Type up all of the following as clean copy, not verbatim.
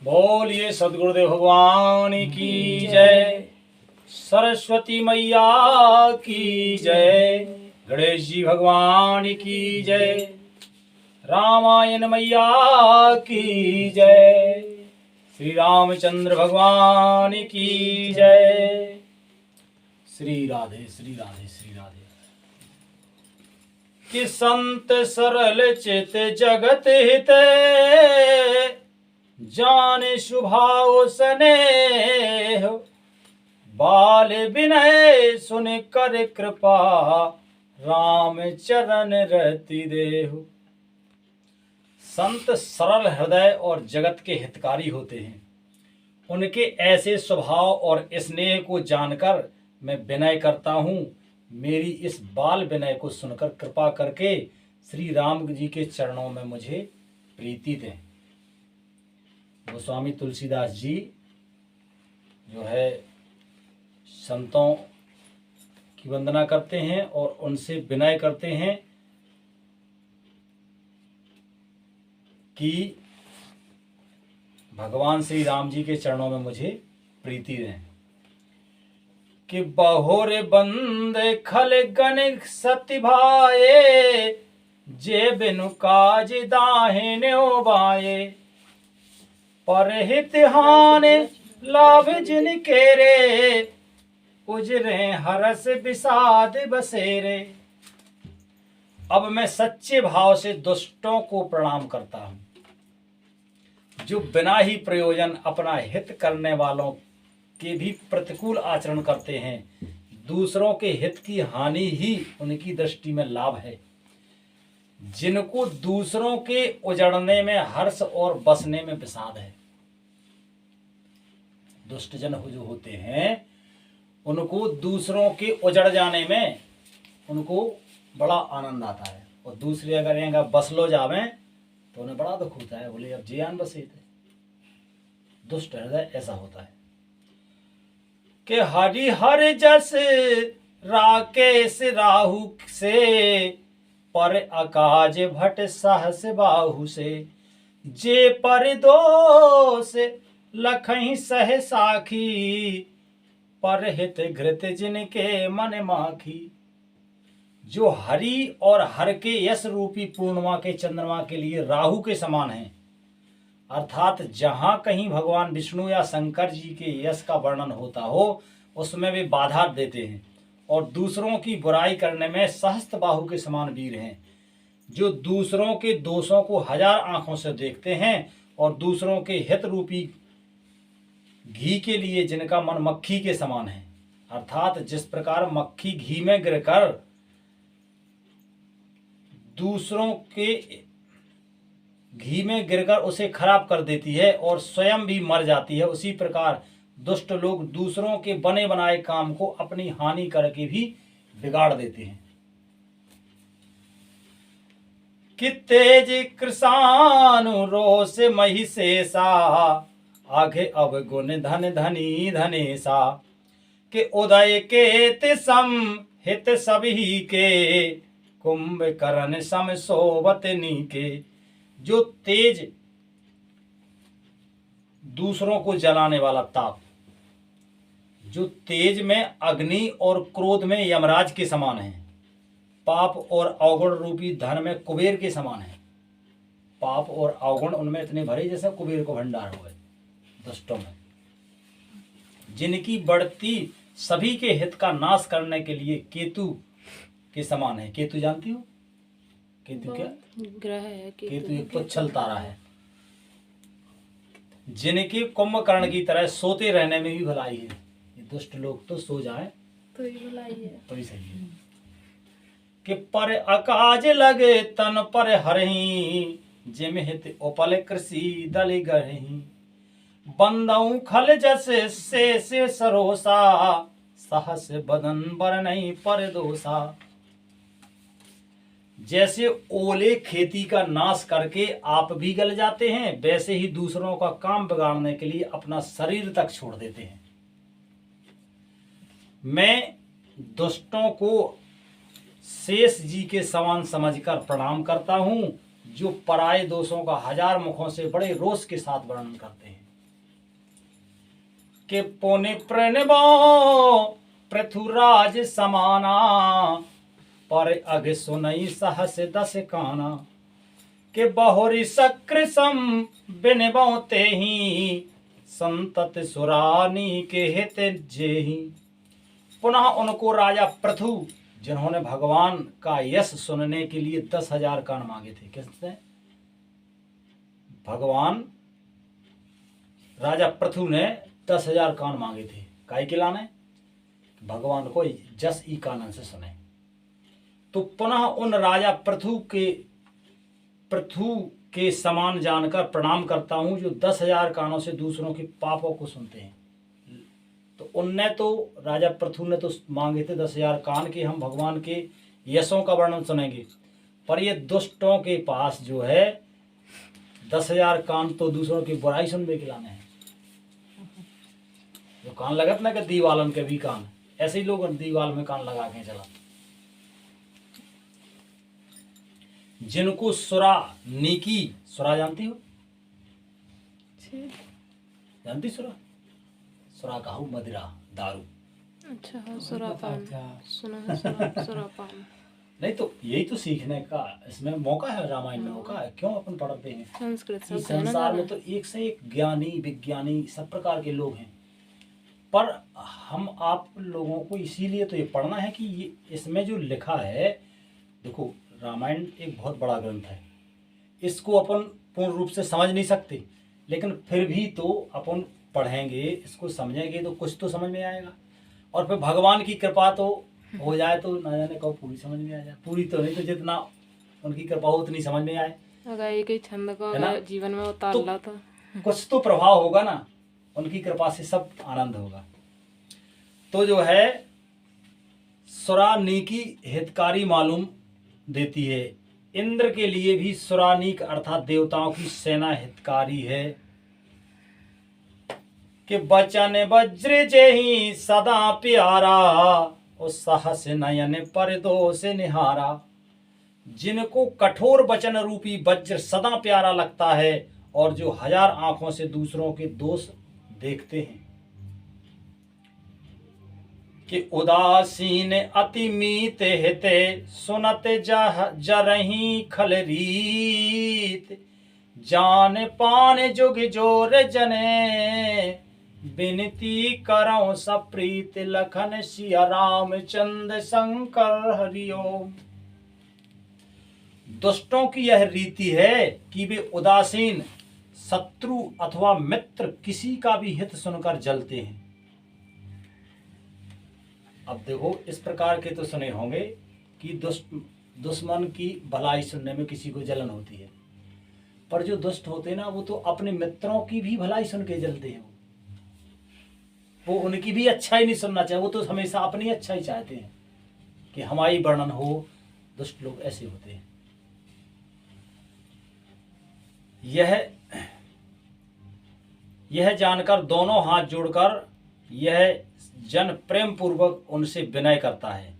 बोलिए सदगुरुदेव भगवान की जय, सरस्वती मैया की जय, गणेश जी भगवान की जय, रामायण मैया की जय, श्री रामचंद्र भगवान की जय। श्री राधे श्री राधे श्री राधे। कि संत सरल चित जगत हित, जाने शुभाव स्नेह, बाल विनय सुन कर कृपा, राम चरण रति देहु। संत सरल हृदय और जगत के हितकारी होते हैं। उनके ऐसे स्वभाव और स्नेह को जानकर मैं विनय करता हूँ। मेरी इस बाल विनय को सुनकर कृपा करके श्री राम जी के चरणों में मुझे प्रीति दें। गोस्वामी तुलसीदास जी जो है संतों की वंदना करते हैं और उनसे विनय करते हैं कि भगवान श्री राम जी के चरणों में मुझे प्रीति दें। कि बहुर बंद खल गण सति भाए, जे बिनु काज दाहिन्यो बाए, परहित हानि लाभ जिन केरे, उजरे हरस विषाद बसेरे। अब मैं सच्चे भाव से दुष्टों को प्रणाम करता हूँ, जो बिना ही प्रयोजन अपना हित करने वालों के भी प्रतिकूल आचरण करते हैं। दूसरों के हित की हानि ही उनकी दृष्टि में लाभ है। जिनको दूसरों के उजड़ने में हर्ष और बसने में विषाद है। दुष्टजन जो होते हैं उनको दूसरों के उजड़ जाने में उनको बड़ा आनंद आता है, और दूसरे अगर यहाँ बस लो जावे तो उन्हें बड़ा दुख होता है। बोले अब जियान बसे थे। दुष्ट हृदय ऐसा होता है कि हरि हर जस राकेश राहु से, पर अकाज भट सहस बाहु से, जे पर दोष लखहि सह साखी, पर हित घृत जिनके मन माखी। जो हरि और हर के यश रूपी पूर्णिमा के चंद्रमा के लिए राहु के समान हैं, अर्थात जहां कहीं भगवान विष्णु या शंकर जी के यश का वर्णन होता हो उसमें वे बाधा देते हैं, और दूसरों की बुराई करने में सहस्त्र बाहु के समान वीर हैं। जो दूसरों के दोषों को हजार आंखों से देखते हैं और दूसरों के हित रूपी घी के लिए जिनका मन मक्खी के समान है, अर्थात जिस प्रकार मक्खी घी में गिरकर दूसरों के घी में गिरकर उसे खराब कर देती है और स्वयं भी मर जाती है, उसी प्रकार दुष्ट लोग दूसरों के बने बनाए काम को अपनी हानि करके भी बिगाड़ देते हैं। कि तेज कृषानु रोष मही शेषा, आगे अवगुण धन धनी धनेशा। के उदय के सम हित सभी के, कुंभकर्ण सम सोबत नीके। जो तेज दूसरों को जलाने वाला ताप, जो तेज में अग्नि और क्रोध में यमराज के समान है, पाप और अवगुण रूपी धन में कुबेर के समान है। पाप और अवगुण उनमें इतने भरे जैसे कुबेर को भंडार हुए दुष्टों में, जिनकी बढ़ती सभी के हित का नाश करने के लिए केतु के समान है। केतु जानती हो? केतु क्या ग्रह है? केतु एक पुच्छल तारा है, जिनके कुंभकर्ण की तरह सोते रहने में भी भलाई है। ये दुष्ट लोग तो सो जाए तो ही भलाई है, तो ही सही है। कि पर अकाज लगे तन पर हरही, जिम हित उपल कृषि दल गरही। बंदऊ खल जस से सरोसा, सहस बदन बर नहीं पर दोषा। जैसे ओले खेती का नाश करके आप भी गल जाते हैं, वैसे ही दूसरों का काम बिगाड़ने के लिए अपना शरीर तक छोड़ देते हैं। मैं दुष्टों को शेष जी के समान समझकर प्रणाम करता हूं, जो पराये दोषों का हजार मुखों से बड़े रोष के साथ वर्णन करते हैं। के पोने प्रणबो पृथुराज समाना, पर अग सुनई सहस दस काना, के बहुरी सक्र सम बिनबो ते ही, संतत सुरानी के हित जेहि। पुनः उनको राजा पृथु, जिन्होंने भगवान का यश सुनने के लिए 10,000 कान मांगे थे। किसने? भगवान राजा पृथु ने 10,000 कान मांगे थे। काय के लाने? भगवान को जस ई कानन से सुने। तो पुनः उन राजा पृथु के समान जानकर प्रणाम करता हूं, जो 10,000 कानों से दूसरों के पापों को सुनते हैं। तो उनने तो, राजा पृथु ने तो मांगे थे 10,000 कान के, हम भगवान के यशों का वर्णन सुनेंगे। पर ये दुष्टों के पास जो है 10,000 कान तो दूसरों की बुराई सुनने के लाने हैं। जो कान लगत ना कि दीवालन के भी कान, ऐसे ही लोग दीवाल में कान लगा के चला। जिनको सुरा नीकी, सुरा जानती हो? जानती सुरा? सुरा कहू मदिरा, दारू। अच्छा हाँ, सुरापान सुना है, सुरापान। नहीं तो यही तो सीखने का इसमें मौका है, रामायण में मौका है। क्यों अपन पढ़ते हैं? संस्कृत इस संसार में तो एक से एक ज्ञानी विज्ञानी सब प्रकार के लोग हैं, पर हम आप लोगों को इसीलिए तो ये पढ़ना है कि ये इसमें जो लिखा है, देखो रामायण एक बहुत बड़ा ग्रंथ है, इसको अपन पूर्ण रूप से समझ नहीं सकते, लेकिन फिर भी तो अपन पढ़ेंगे, इसको समझेंगे तो कुछ तो समझ में आएगा। और फिर भगवान की कृपा तो हो जाए तो ना जाने कब पूरी समझ में आ जाए। पूरी तो नहीं तो जितना उनकी कृपा हो उतनी समझ में आए। अगर एक ही छंद को है ना? अगर जीवन में उतार तो ला तो कुछ तो प्रभाव होगा ना, उनकी कृपा से सब आनंद होगा। तो जो है सुरानीकी हितकारी मालूम देती है। इंद्र के लिए भी सुरानीक अर्थात देवताओं की सेना हितकारी है। कि बचन वज्र जेहि सदा प्यारा, उस साहस नयन पर दोष निहारा। जिनको कठोर वचन रूपी वज्र सदा प्यारा लगता है और जो 1000 आंखों से दूसरों के दोष देखते हैं। कि उदासीन अति मीत हिते, सुनत जरही खल रीत। जान पान जुग जोर जने, बिनती करऊं सप्रीत। लखन सिया रामचंद्र शंकर हरिओम। दुष्टों की यह रीति है कि वे उदासीन, शत्रु अथवा मित्र किसी का भी हित सुनकर जलते हैं। अब देखो इस प्रकार के तो सुने होंगे कि दुश्मन की भलाई सुनने में किसी को जलन होती है, पर जो दुष्ट होते हैं ना, वो तो अपने मित्रों की भी भलाई सुन के जलते हैं। वो उनकी भी अच्छा ही नहीं सुनना चाहिए, वो तो हमेशा अपनी अच्छा ही चाहते हैं कि हमारी वर्णन हो। दुष्ट लोग ऐसे होते हैं। यह जानकर दोनों हाथ जोड़कर यह जन प्रेम पूर्वक उनसे विनय करता है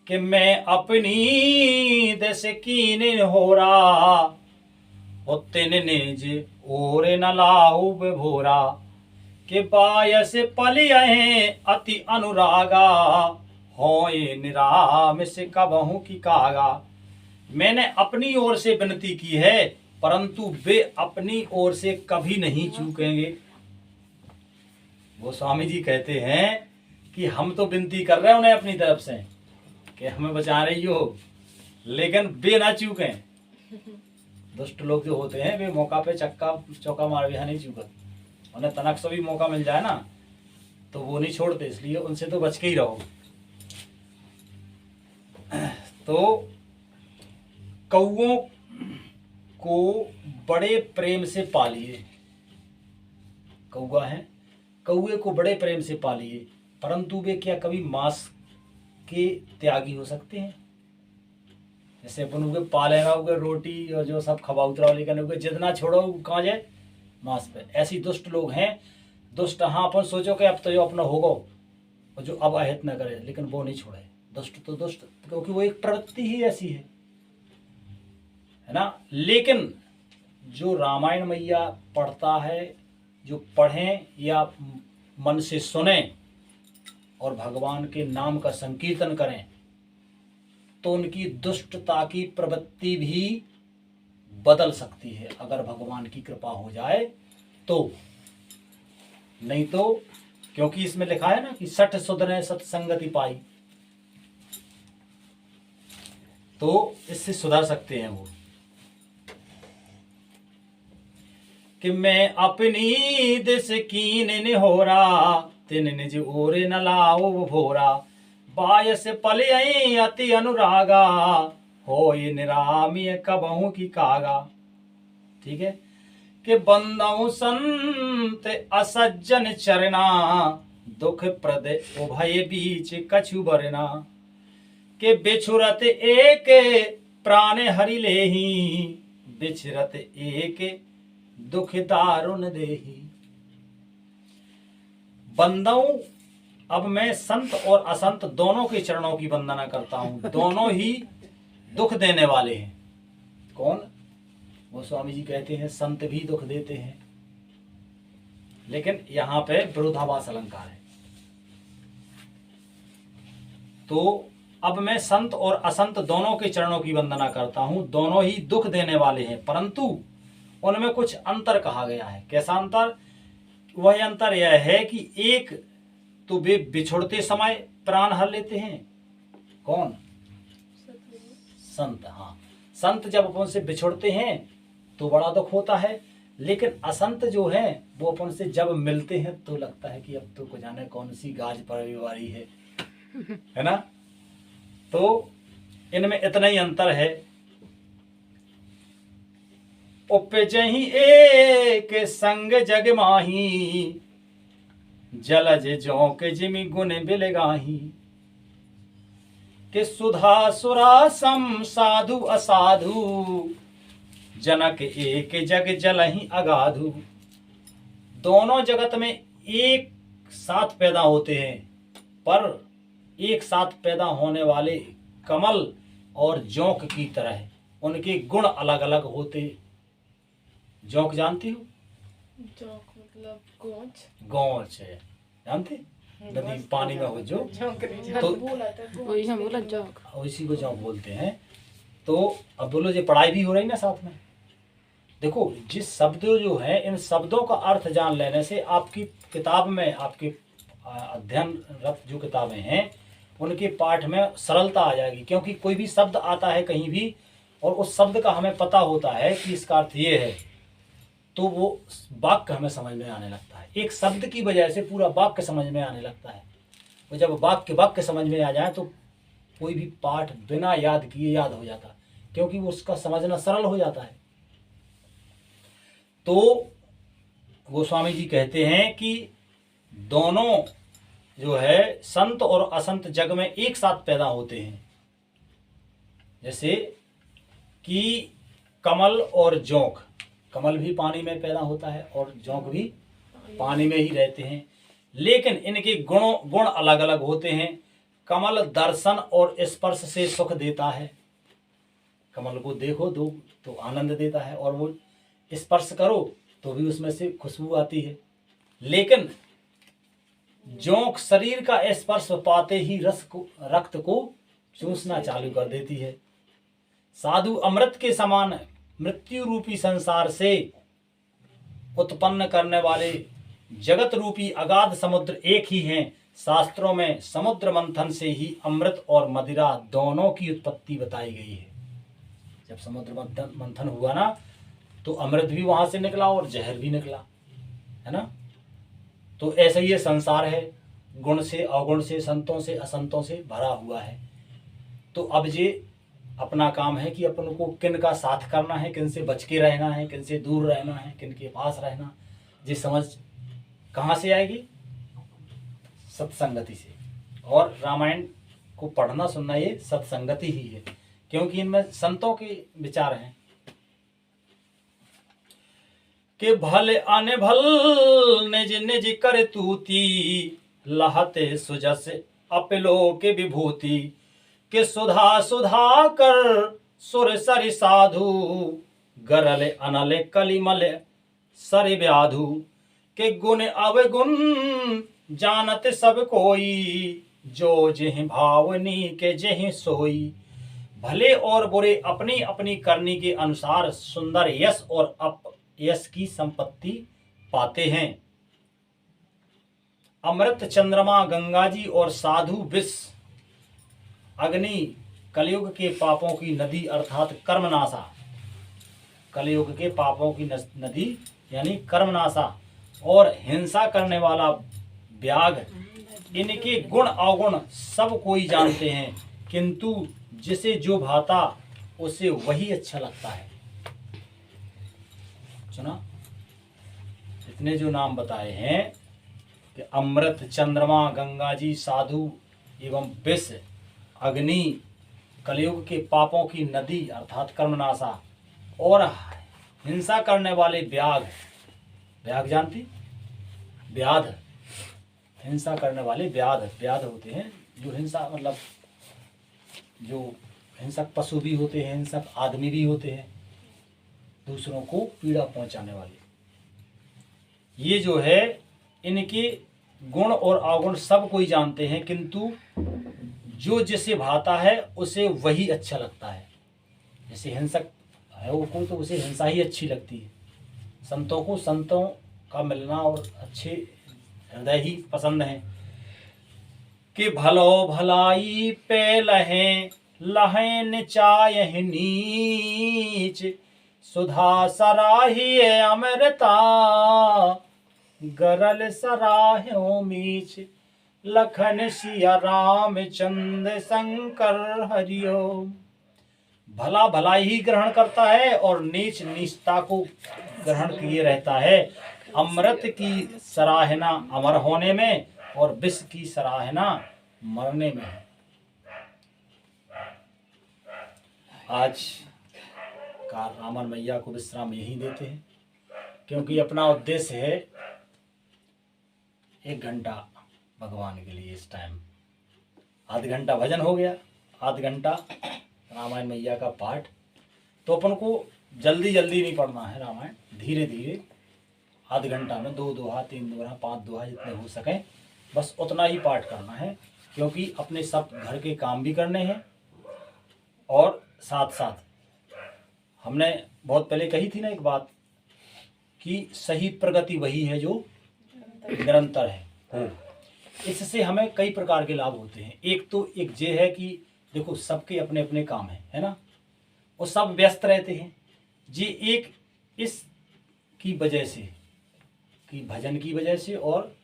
कि मैं अपनी दस कीन हो रहा, तिन निज और न लाहु विभोरा। के बायस पलियहे अति अनुरागा, होए निराम से कबहू की कागा। मैंने अपनी ओर से विनती की है, परंतु वे अपनी ओर से कभी नहीं चूकेंगे। वो स्वामी जी कहते हैं कि हम तो विनती कर रहे हैं उन्हें अपनी तरफ से कि हमें बचा रही हो, लेकिन वे ना चूकें। दुष्ट लोग जो होते हैं वे मौका पे चौका मार भी नहीं चूकते। उन्हें तनक से भी मौका मिल जाए ना तो वो नहीं छोड़ते, इसलिए उनसे तो बच के ही रहो। तो कौओं को बड़े प्रेम से पालिए। कौआ है, कौए को बड़े प्रेम से पालिए, परंतु वे क्या कभी मांस के त्यागी हो सकते हैं? जैसे अपन उनके पाले रहोगे रोटी और जो सब खबा उतरा, लेकिन उनके जितना छोड़ो कहाँ जाए? मांस पे। ऐसी दुष्ट लोग हैं। दुष्ट, हाँ अपन सोचो कि अब तो जो अपना होगा और जो अब अहित न करे, लेकिन वो नहीं छोड़े। दुष्ट तो दुष्ट, क्योंकि वो एक प्रवृत्ति ही ऐसी है ना। लेकिन जो रामायण मैया पढ़ता है, जो पढ़ें या मन से सुने और भगवान के नाम का संकीर्तन करें तो उनकी दुष्टता की प्रवृत्ति भी बदल सकती है, अगर भगवान की कृपा हो जाए तो। नहीं तो, क्योंकि इसमें लिखा है ना कि सठ सुधरे सत्संगति पाई, तो इससे सुधर सकते हैं वो। कि मैं अपनी दिस कीन निहोरा, तिन निज ओरे न लाओ भोरा, बायस पलयई अति अनुरागा, होय निरामिय कबहू की कागा। ठीक है, कि बंदऊ संत असज्जन चरना, दुख प्रद उभय बीच कछु बरना, के बिछुरत एक प्राण हरि लेही, बिछरत एक दुख दारुण देही। बंदऊ, अब मैं संत और असंत दोनों के चरणों की वंदना करता हूं, दोनों ही दुख देने वाले हैं। कौन? वो स्वामी जी कहते हैं संत भी दुख देते हैं, लेकिन यहां पे विरोधाभास अलंकार है। तो अब मैं संत और असंत दोनों के चरणों की वंदना करता हूं, दोनों ही दुख देने वाले हैं, परंतु उनमें कुछ अंतर कहा गया है। कैसा अंतर? वह अंतर यह है कि एक तो वे बिछुड़ते समय प्राण हर लेते हैं। कौन? संत। हाँ, संत जब अपन से बिछुड़ते हैं तो बड़ा दुख होता है, लेकिन असंत जो है वो अपन से जब मिलते हैं तो लगता है कि अब तो कुछ जाने कौन सी गाज परिवारी है ना। तो इनमें इतना ही अंतर है। उपजहि एक संग जग माही, जलज जोंक जिमि गुण बिलगाही, कि सुधा सुरा सम साधु असाधु, जनक एक जग जलहि अगाधु। दोनों जगत में एक साथ पैदा होते हैं, पर एक साथ पैदा होने वाले कमल और जोंक की तरह उनके गुण अलग अलग होते। जोंक जानती हो? जोंक मतलब गोंच। गोंच है, जानते? नदी पानी में हो जो, तो वही हम बोला जोंक, इसी को जोंक बोलते हैं। तो अब बोलो, ये पढ़ाई भी हो रही ना साथ में। देखो, जिस शब्द जो है, इन शब्दों का अर्थ जान लेने से आपकी किताब में, आपके अध्ययनरत जो किताबें हैं उनके पाठ में सरलता आ जाएगी। क्योंकि कोई भी शब्द आता है कहीं भी और उस शब्द का हमें पता होता है कि इसका अर्थ ये है, तो वो वाक्य हमें समझ में आने लगता है। एक शब्द की वजह से पूरा वाक्य समझ में आने लगता है। और जब वाक्य समझ में आ जाए तो कोई भी पाठ बिना याद किए याद हो जाता है, क्योंकि वो उसका समझना सरल हो जाता है। तो गोस्वामी जी कहते हैं कि दोनों जो है संत और असंत जग में एक साथ पैदा होते हैं। जैसे कि कमल और जोंक, कमल भी पानी में पैदा होता है और जोंक भी पानी में ही रहते हैं, लेकिन इनके गुण अलग अलग होते हैं। कमल दर्शन और स्पर्श से सुख देता है। कमल को देखो तो आनंद देता है, और वो स्पर्श करो तो भी उसमें से खुशबू आती है। लेकिन जोंक शरीर का स्पर्श पाते ही रक्त को चूसना चालू कर देती है। साधु अमृत के समान मृत्यु रूपी संसार से उत्पन्न करने वाले जगत रूपी अगाध समुद्र एक ही हैं। शास्त्रों में समुद्र मंथन से ही अमृत और मदिरा दोनों की उत्पत्ति बताई गई है। जब समुद्र मंथन हुआ ना, तो अमृत भी वहां से निकला और जहर भी निकला, है ना। तो ऐसा ही ये संसार है, गुण से अवगुण से, संतों से असंतों से भरा हुआ है। तो अब ये अपना काम है कि अपन को किन का साथ करना है, किन से बच के रहना है, किन से दूर रहना है, किन के पास रहना। ये समझ कहाँ से आएगी? सत्संगति से। और रामायण को पढ़ना सुनना ये सत्संगति ही है, क्योंकि इनमें संतों के विचार हैं कि भले अनभल निज निज कर तूती, लहते सुजस अपलो के विभूति, कि सुधा सुधा कर सुर सरि साधु, गरल अनल कलिमल सरि व्याधु, के गुण अवगुण जानत सब कोई, जो जेह भावनी के जेह सोई। भले और बुरे अपनी अपनी करनी के अनुसार सुंदर यश और अपयश की संपत्ति पाते हैं। अमृत चंद्रमा गंगा जी और साधु विष अग्नि कलयुग के पापों की नदी अर्थात कर्मनाशा, कलयुग के पापों की नदी यानी कर्मनाशा, और हिंसा करने वाला व्याघ्र, इनके गुण अवगुण सब कोई जानते हैं, किंतु जिसे जो भाता उसे वही अच्छा लगता है। सुना, इतने जो नाम बताए हैं कि अमृत चंद्रमा गंगा जी साधु एवं विष अग्नि कलयुग के पापों की नदी अर्थात कर्मनाशा, और हिंसा करने वाले व्याघ्र, व्याघ्र जानती, व्याध, हिंसा करने वाले व्याध होते हैं जो हिंसा मतलब जो हिंसक पशु भी होते हैं, हिंसक आदमी भी होते हैं, दूसरों को पीड़ा पहुंचाने वाले। ये जो है इनके गुण और अवगुण सब कोई जानते हैं, किंतु जो जिसे भाता है उसे वही अच्छा लगता है। जैसे हिंसक है वो कोई तो उसे हिंसा ही अच्छी लगती है। संतों को संतों का मिलना और अच्छे हृदय ही पसंद है। कि भलो भलाई पे लहें लहें चाहे नीच, सुधा सराहिए अमृता गरल सराह्यो मीच। लखन सिया राम चंद्र शंकर हरिओम। भला भलाई ही ग्रहण करता है और नीच नीचता को ग्रहण किए रहता है। अमृत की सराहना अमर होने में और विष की सराहना मरने में है। आज का रामन मैया को विश्राम यही देते हैं, क्योंकि अपना उद्देश्य है 1 घंटा भगवान के लिए। इस टाइम आध घंटा भजन हो गया, आध घंटा रामायण मैया का पाठ। तो अपन को जल्दी जल्दी नहीं पढ़ना है रामायण, धीरे धीरे आध घंटा में 2 दोहा 3 दोहा 5 दोहा जितने हो सकें बस उतना ही पाठ करना है, क्योंकि अपने सब घर के काम भी करने हैं। और साथ साथ हमने बहुत पहले कही थी ना एक बात कि सही प्रगति वही है जो निरंतर है हो। इससे हमें कई प्रकार के लाभ होते हैं। एक तो एक ये है कि देखो सबके अपने अपने काम है ना, वो सब व्यस्त रहते हैं। ये एक इस की वजह से कि भजन की वजह से और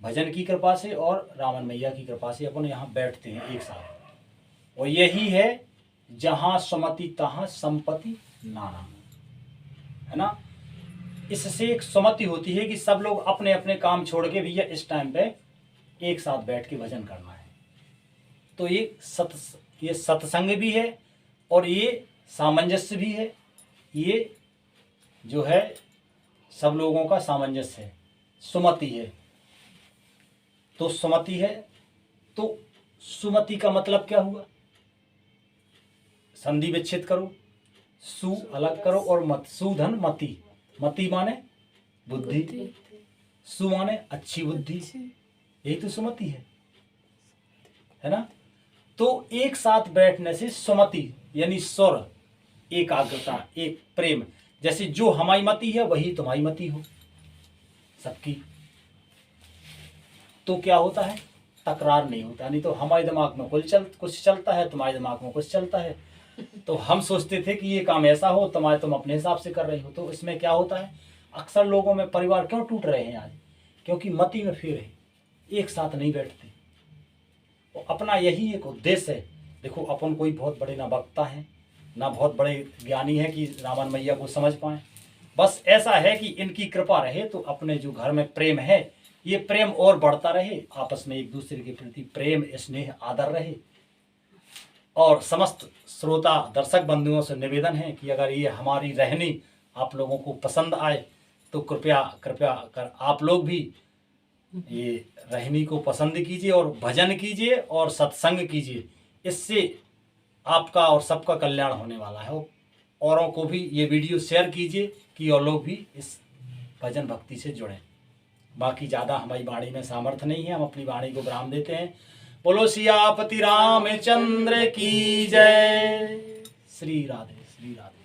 भजन की कृपा से और रामन मैया की कृपा से अपन यहाँ बैठते हैं एक साथ। और यही है जहाँ सुमति तहाँ संपत्ति नाना, है ना। इससे एक सुमति होती है कि सब लोग अपने अपने काम छोड़ के भैया इस टाइम पे एक साथ बैठ के भजन करना है। तो ये सत्संग भी है और ये सामंजस्य भी है। ये जो है सब लोगों का सामंजस्य है, सुमति है। तो सुमति है, तो सुमति का मतलब क्या हुआ? संधि विच्छेद करो, सु अलग करो और मत, सुधन मति। मति माने बुद्धि, सु माने अच्छी बुद्धि, यही तो सुमति है ना। तो एक साथ बैठने से सुमति यानी स्वर, एकाग्रता, एक प्रेम। जैसे जो हमारी मति है वही तुम्हारी मति हो सबकी, तो क्या होता है? तकरार नहीं होता। नहीं तो हमारे दिमाग में कुछ चलता है, तुम्हारे दिमाग में कुछ चलता है। तो हम सोचते थे कि ये काम ऐसा हो, तुम अपने हिसाब से कर रही हो। तो इसमें क्या होता है, अक्सर लोगों में परिवार क्यों टूट रहे हैं आज? क्योंकि मति में फेर है, एक साथ नहीं बैठते। तो अपना यही एक उद्देश्य है। देखो अपन कोई बहुत बड़े ना वक्ता है ना बहुत बड़े ज्ञानी है कि रामन मैया को समझ पाए। बस ऐसा है कि इनकी कृपा रहे तो अपने जो घर में प्रेम है ये प्रेम और बढ़ता रहे, आपस में एक दूसरे के प्रति प्रेम स्नेह आदर रहे। और समस्त श्रोता दर्शक बंधुओं से निवेदन है कि अगर ये हमारी रहनी आप लोगों को पसंद आए तो कृपया कर आप लोग भी ये रहनी को पसंद कीजिए और भजन कीजिए और सत्संग कीजिए। इससे आपका और सबका कल्याण होने वाला है। औरों को भी ये वीडियो शेयर कीजिए कि और लोग भी इस भजन भक्ति से जुड़ें। बाकी ज़्यादा हमारी वाणी में सामर्थ्य नहीं है, हम अपनी वाणी को विराम देते हैं। बोलो सियापति रामचंद्र की जय। श्री राधे श्री राधे।